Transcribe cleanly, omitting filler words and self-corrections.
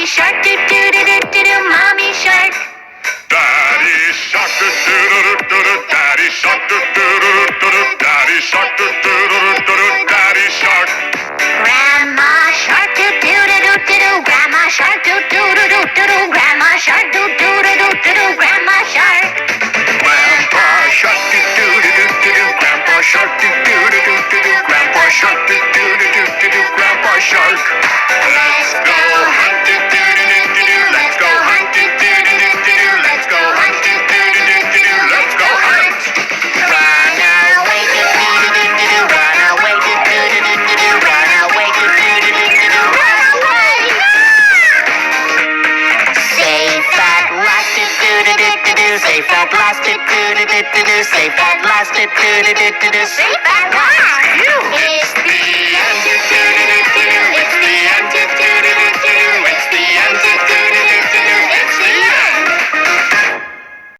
shark, do do do do do do, mommy shark. Daddy shark, do do do do do, daddy shark, do do do do do, daddy shark, do do do do do, daddy shark. Grandma shark, do do do do do do, grandma shark, do do do do do do, grandma shark, do do do do do do, grandma shark. Grandpa shark, do do do do do do, grandpa shark, do do do do do do, grandpa shark, do do do do do do, grandpa shark. Let's go hunt, do do do do do do, let's go hunt, do do do do do do, let's go hunt, do do do do do do, let's go hunt. Run away, do do do do do do, run away, do do do do do do, run away, do do do do do do, run away. Safe at last, do do do do do do, safe at last, do do do do do do, safe at last, do do do do do do, safe